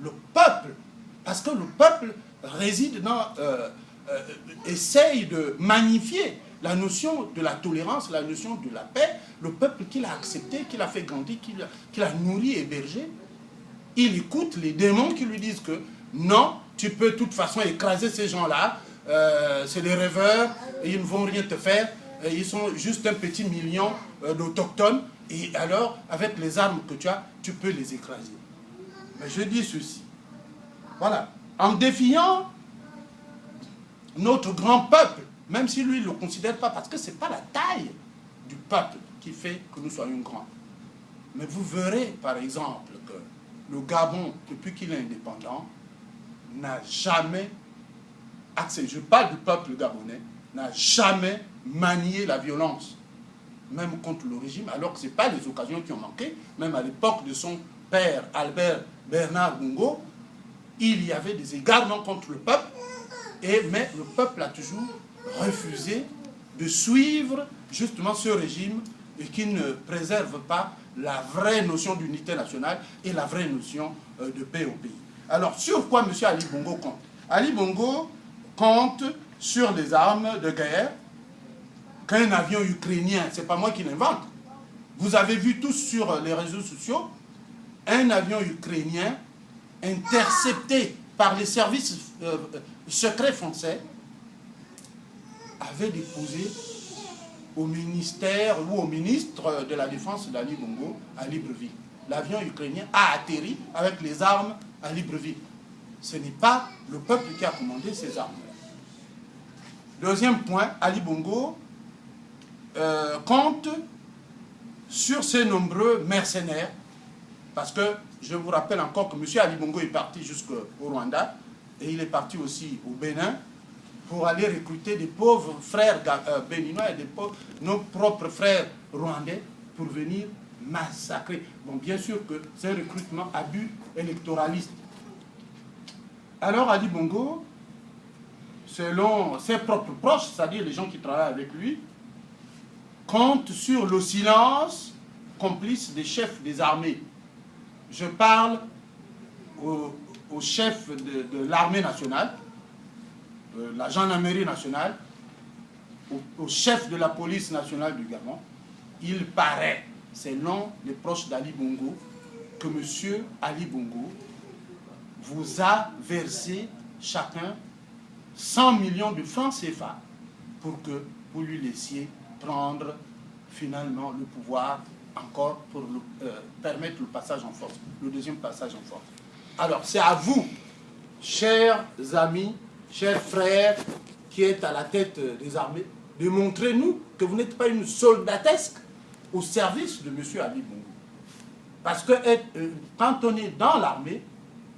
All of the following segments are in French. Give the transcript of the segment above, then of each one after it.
le peuple, parce que le peuple réside dans, essaye de magnifier la notion de la tolérance, la notion de la paix, le peuple qu'il a accepté, qu'il a fait grandir, qu'il a nourri, hébergé. Il écoute les démons qui lui disent que non, tu peux de toute façon écraser ces gens-là, c'est des rêveurs, et ils ne vont rien te faire, ils sont juste un petit million d'autochtones, et alors, avec les armes que tu as, tu peux les écraser. Mais je dis ceci, voilà, en défiant notre grand peuple, même si lui ne le considère pas, parce que ce n'est pas la taille du peuple qui fait que nous soyons grands. Mais vous verrez, par exemple, que le Gabon, depuis qu'il est indépendant, n'a jamais accès, je parle du peuple gabonais, n'a jamais manié la violence, même contre le régime, alors que ce n'est pas les occasions qui ont manqué. Même à l'époque de son père, Albert Bernard Bongo, il y avait des égarements contre le peuple, mais le peuple a toujours refusé de suivre justement ce régime et qui ne préserve pas la vraie notion d'unité nationale et la vraie notion de paix au pays. Alors, sur quoi M. Ali Bongo compte? Ali Bongo compte sur les armes de guerre qu'un avion ukrainien, c'est pas moi qui l'invente, vous avez vu tous sur les réseaux sociaux, un avion ukrainien intercepté par les services secrets français avait déposé au ministère ou au ministre de la Défense d'Ali Bongo à Libreville. L'avion ukrainien a atterri avec les armes à Libreville. Ce n'est pas le peuple qui a commandé ces armes-là. Deuxième point, Ali Bongo compte sur ses nombreux mercenaires, parce que je vous rappelle encore que M. Ali Bongo est parti jusqu'au Rwanda, et il est parti aussi au Bénin, pour aller recruter des pauvres frères béninois et nos propres frères rwandais pour venir massacrer. Bon, bien sûr que c'est un recrutement à but électoraliste. Alors Ali Bongo, selon ses propres proches, c'est-à-dire les gens qui travaillent avec lui, compte sur le silence complice des chefs des armées. Je parle au chef de l'armée nationale, la gendarmerie nationale, au chef de la police nationale du Gabon. Il paraît, selon les proches d'Ali Bongo, que M. Ali Bongo vous a versé chacun 100 millions de francs CFA pour que vous lui laissiez prendre finalement le pouvoir encore pour permettre le passage en force, le deuxième passage en force. Alors, c'est à vous, chers amis, chers frères qui êtes à la tête des armées, de montrer nous que vous n'êtes pas une soldatesque au service de M. Ali Bongo. Parce que quand on est dans l'armée,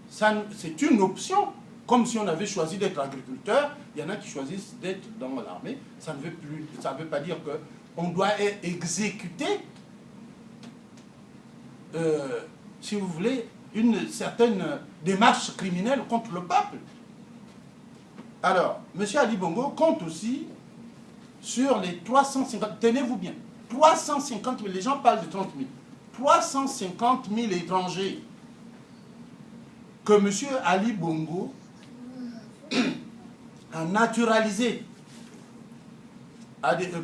c'est une option, comme si on avait choisi d'être agriculteur. Il y en a qui choisissent d'être dans l'armée. Ça ne veut pas dire qu'on doit exécuter, si vous voulez, une certaine démarche criminelle contre le peuple. Alors, M. Ali Bongo compte aussi sur les 350, tenez-vous bien, 350 000, les gens parlent de 30 000, 350 000 étrangers que M. Ali Bongo a naturalisé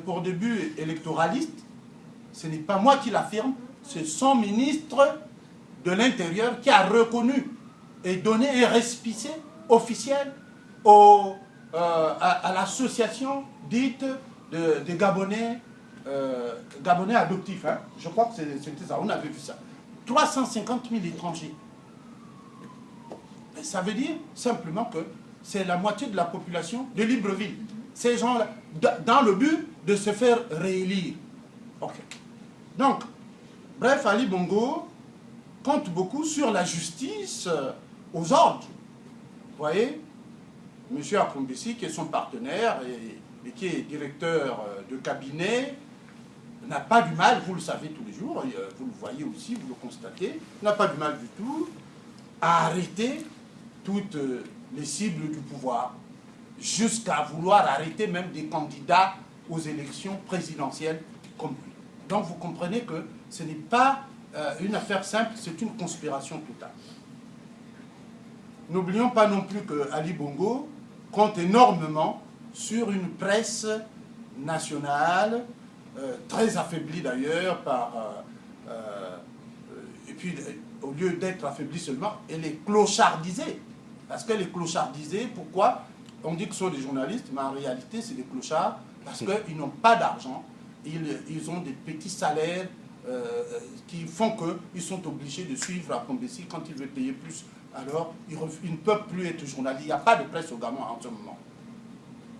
pour des buts électoralistes. Ce n'est pas moi qui l'affirme, c'est son ministre de l'Intérieur qui a reconnu et donné un récépissé officiel à l'association dite des Gabonais, Gabonais adoptifs. Hein. Je crois que c'était ça, on avait vu ça. 350 000 étrangers. Et ça veut dire simplement que c'est la moitié de la population de Libreville. Ces gens-là, dans le but de se faire réélire. Ok. Donc, bref, Ali Bongo compte beaucoup sur la justice aux ordres. Vous voyez, M. Akombesi, qui est son partenaire et qui est directeur de cabinet, n'a pas du mal, vous le savez tous les jours, vous le voyez aussi, vous le constatez, n'a pas du mal du tout à arrêter toutes les cibles du pouvoir, jusqu'à vouloir arrêter même des candidats aux élections présidentielles comme lui. Donc vous comprenez que ce n'est pas une affaire simple, c'est une conspiration totale. n'oublions pas non plus que Ali Bongo compte énormément sur une presse nationale, très affaiblie d'ailleurs et puis au lieu d'être affaiblie seulement, elle est clochardisée. Parce qu'elle est clochardisée, pourquoi? On dit que ce sont des journalistes, mais en réalité c'est des clochards, parce qu'ils n'ont pas d'argent, ils ont des petits salaires qui font qu'ils sont obligés de suivre à Combessi quand ils veulent payer plus. Alors, ils ne peuvent plus être journalistes. Il n'y a pas de presse au Gabon en ce moment.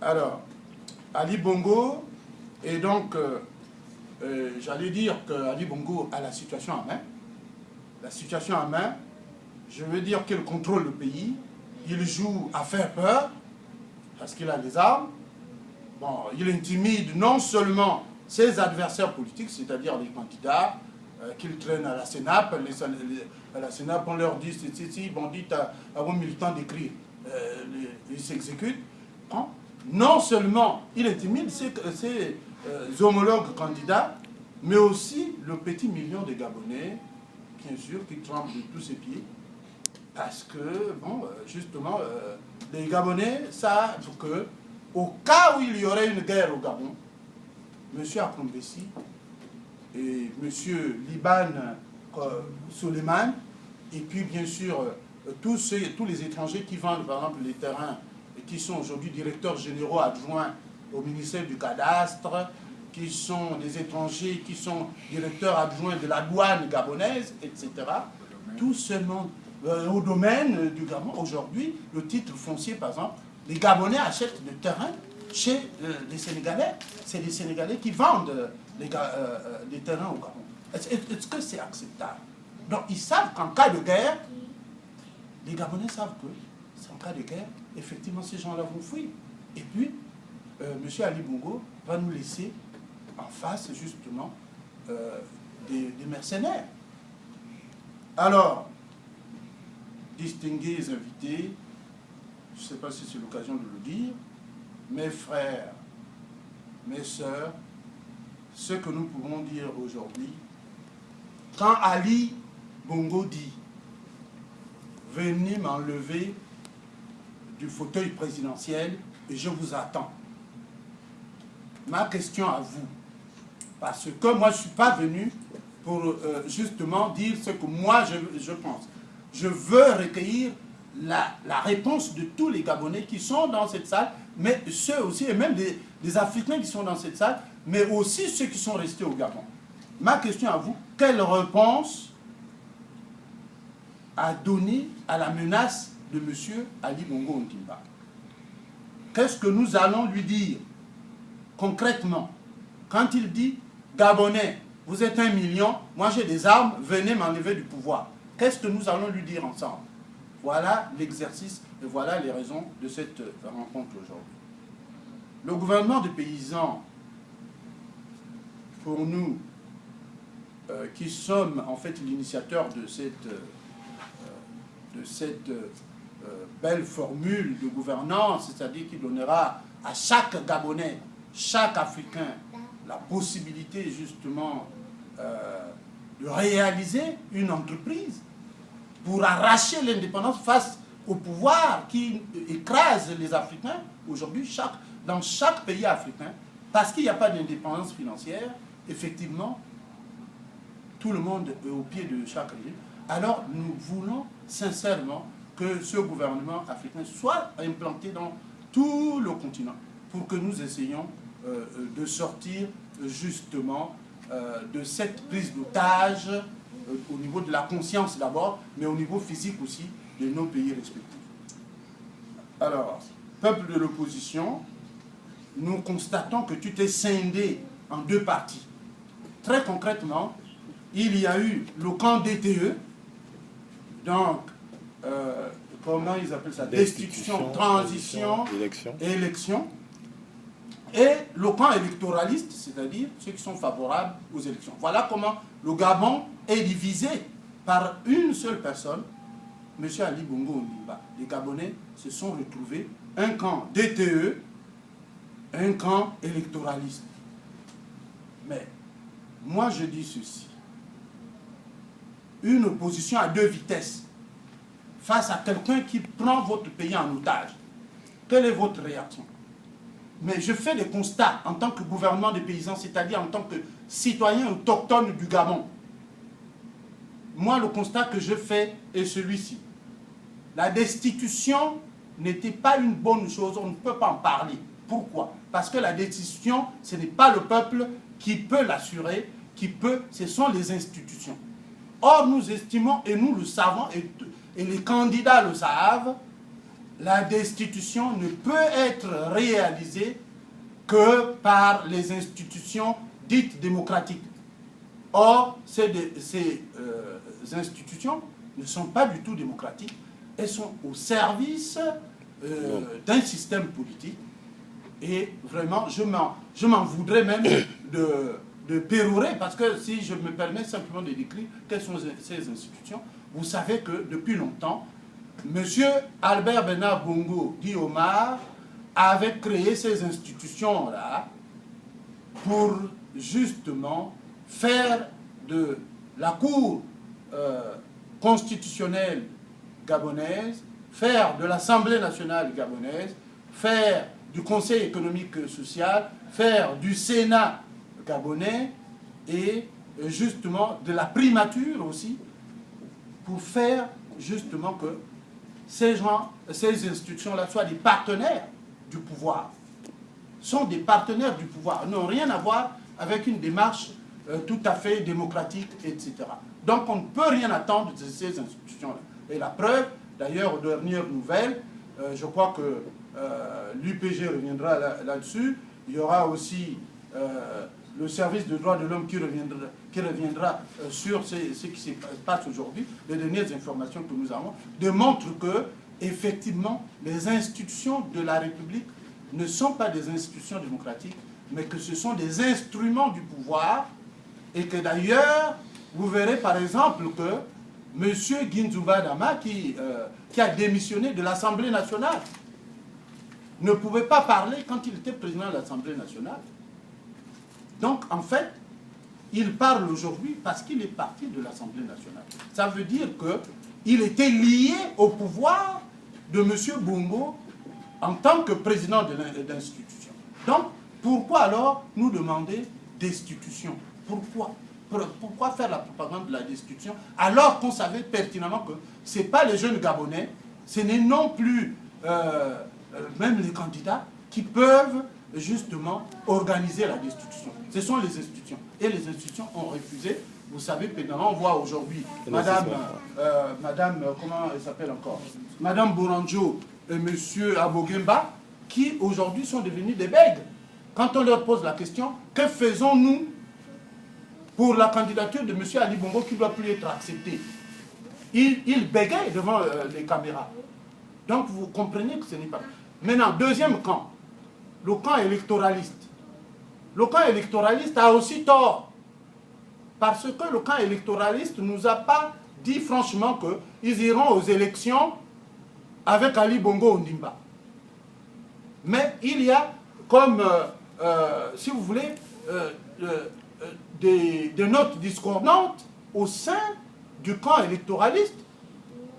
Alors, Ali Bongo, et donc, j'allais dire qu'Ali Bongo a la situation en main. La situation en main, je veux dire qu'il contrôle le pays. Il joue à faire peur, parce qu'il a des armes. Bon, il intimide non seulement ses adversaires politiques, c'est-à-dire les candidats qu'ils traînent à la Sénap. À la Sénap, on leur dit, si, bon, dites à vos militants d'écrire, ils s'exécutent. Non seulement il intimide ses homologues candidats, mais aussi le petit million de Gabonais, bien sûr, qui tremblent de tous ses pieds. Parce que, bon, justement, les Gabonais savent que, au cas où il y aurait une guerre au Gabon, M. Akombessi et M. Liban Soleiman, et puis bien sûr tous les étrangers qui vendent par exemple les terrains et qui sont aujourd'hui directeurs généraux adjoints au ministère du Cadastre, qui sont des étrangers qui sont directeurs adjoints de la douane gabonaise, etc. Tout ce monde au domaine du Gabon, aujourd'hui, le titre foncier par exemple, les Gabonais achètent des terrains chez les Sénégalais. C'est les Sénégalais qui vendent les terrains au Gabon. Est-ce que c'est acceptable? Donc ils savent qu'en cas de guerre, les Gabonais savent que, en cas de guerre, effectivement ces gens-là vont fuir. Et puis, M. Ali Bongo va nous laisser en face justement des mercenaires. Alors, distingués invités, je ne sais pas si c'est l'occasion de le dire, mes frères, mes sœurs, ce que nous pouvons dire aujourd'hui, quand Ali Bongo dit « Venez m'enlever du fauteuil présidentiel et je vous attends », ma question à vous, parce que moi je ne suis pas venu pour justement dire ce que moi je pense. Je veux recueillir la réponse de tous les Gabonais qui sont dans cette salle, mais ceux aussi, et même des Africains qui sont dans cette salle, mais aussi ceux qui sont restés au Gabon. Ma question à vous, quelle réponse a donné à la menace de M. Ali Bongo Ondimba? Qu'est-ce que nous allons lui dire concrètement quand il dit « Gabonais, vous êtes 1 million, moi j'ai des armes, venez m'enlever du pouvoir ». Qu'est-ce que nous allons lui dire ensemble? Voilà l'exercice et voilà les raisons de cette rencontre aujourd'hui. Le gouvernement des paysans, pour nous, qui sommes en fait l'initiateur de cette belle formule de gouvernance, c'est-à-dire qui donnera à chaque Gabonais, chaque Africain, la possibilité justement de réaliser une entreprise pour arracher l'indépendance face au pouvoir qui écrase les Africains aujourd'hui dans chaque pays africain, parce qu'il n'y a pas d'indépendance financière, effectivement, tout le monde est au pied de chaque régime. Alors nous voulons sincèrement que ce gouvernement africain soit implanté dans tout le continent pour que nous essayions de sortir justement de cette prise d'otage au niveau de la conscience d'abord, mais au niveau physique aussi de nos pays respectifs. Alors, peuple de l'opposition, nous constatons que tu t'es scindé en 2 parties. Très concrètement, il y a eu le camp DTE, donc, comment ils appellent ça? Destitution, transition, élection. Et le camp électoraliste, c'est-à-dire ceux qui sont favorables aux élections. Voilà comment le Gabon est divisé par une seule personne, M. Ali Bongo Ondimba. Les Gabonais se sont retrouvés un camp DTE, un camp électoraliste. Mais moi je dis ceci, une opposition à 2 vitesses face à quelqu'un qui prend votre pays en otage? Quelle est votre réaction? Mais je fais des constats en tant que gouvernement des paysans, c'est-à-dire en tant que citoyen autochtone du Gabon. Moi, le constat que je fais est celui-ci. La destitution n'était pas une bonne chose, on ne peut pas en parler. Pourquoi? Parce que la destitution, ce n'est pas le peuple qui peut l'assurer, ce sont les institutions. Or, nous estimons, et nous le savons, et les candidats le savent, la destitution ne peut être réalisée que par les institutions dites démocratiques. Or, ces institutions ne sont pas du tout démocratiques. Elles sont au service d'un système politique. Et vraiment, je m'en voudrais même de pérorer, parce que si je me permets simplement de décrire quelles sont ces institutions, vous savez que depuis longtemps, M. Albert Bernard Bongo, dit Omar, avait créé ces institutions-là pour justement faire de la Cour constitutionnelle gabonaise, faire de l'Assemblée nationale gabonaise, faire du Conseil économique et social, faire du Sénat gabonais et justement de la primature aussi, pour faire justement que ces institutions-là soient des partenaires du pouvoir. Sont des partenaires du pouvoir, n'ont rien à voir avec une démarche tout à fait démocratique, etc. Donc on ne peut rien attendre de ces institutions-là. Et la preuve, d'ailleurs, aux dernières nouvelles, je crois que l'UPG reviendra là-dessus, il y aura aussi le service de droits de l'homme qui reviendra sur ce qui se passe aujourd'hui. Les dernières informations que nous avons démontrent que, effectivement, les institutions de la République ne sont pas des institutions démocratiques, mais que ce sont des instruments du pouvoir, et que d'ailleurs, vous verrez par exemple que M. Ginzouba Dama, qui a démissionné de l'Assemblée nationale, ne pouvait pas parler quand il était président de l'Assemblée nationale. Donc, en fait, il parle aujourd'hui parce qu'il est parti de l'Assemblée nationale. Ça veut dire qu'il était lié au pouvoir de M. Bongo en tant que président de l'institution. Donc, pourquoi alors nous demander destitution? Pourquoi faire la propagande de la destitution alors qu'on savait pertinemment que ce n'est pas les jeunes Gabonais, ce n'est non plus même les candidats qui peuvent justement organiser la destitution. Ce sont les institutions. Et les institutions ont refusé. Vous savez, on voit aujourd'hui Madame, comment elle s'appelle encore? Madame Boranjo et Monsieur Abogemba, qui aujourd'hui sont devenus des bègues. Quand on leur pose la question, que faisons-nous pour la candidature de M. Ali Bongo qui ne doit plus être acceptée? Il bégayent devant les caméras. Donc vous comprenez que ce n'est pas... Maintenant, deuxième camp, le camp électoraliste. Le camp électoraliste a aussi tort. Parce que le camp électoraliste ne nous a pas dit franchement qu'ils iront aux élections avec Ali Bongo Ondimba. Mais il y a comme, si vous voulez, des notes discordantes au sein du camp électoraliste.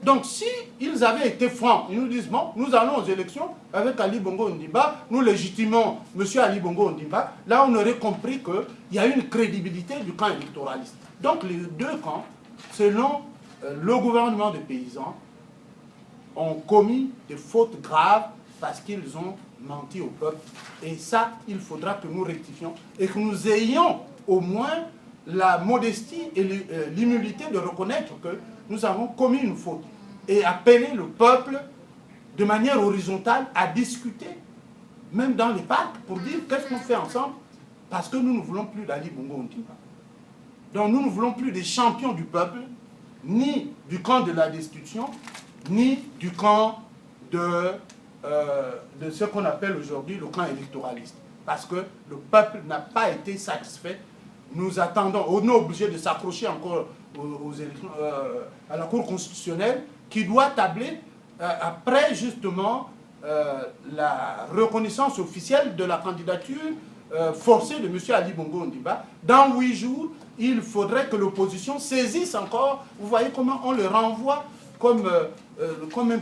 Donc si ils avaient été francs, ils nous disent, bon, nous allons aux élections avec Ali Bongo Ondimba, nous légitimons M. Ali Bongo Ondimba, là on aurait compris qu'il y a une crédibilité du camp électoraliste. Donc les deux camps, selon le gouvernement des paysans, ont commis des fautes graves parce qu'ils ont menti au peuple. Et ça, il faudra que nous rectifions et que nous ayons au moins la modestie et l'humilité de reconnaître que nous avons commis une faute et appeler le peuple de manière horizontale à discuter, même dans les parcs, pour dire qu'est-ce qu'on fait ensemble, parce que nous ne voulons plus d'Ali Bongo Ondimba. Donc nous ne voulons plus des champions du peuple, ni du camp de la destitution, ni du camp de ce qu'on appelle aujourd'hui le camp électoraliste. Parce que le peuple n'a pas été satisfait. Nous attendons, on est obligé de s'accrocher encore aux élections, à la Cour constitutionnelle, qui doit tabler après justement la reconnaissance officielle de la candidature forcée de M. Ali Bongo Ondimba. Dans 8 jours, il faudrait que l'opposition saisisse encore. Vous voyez comment on le renvoie comme un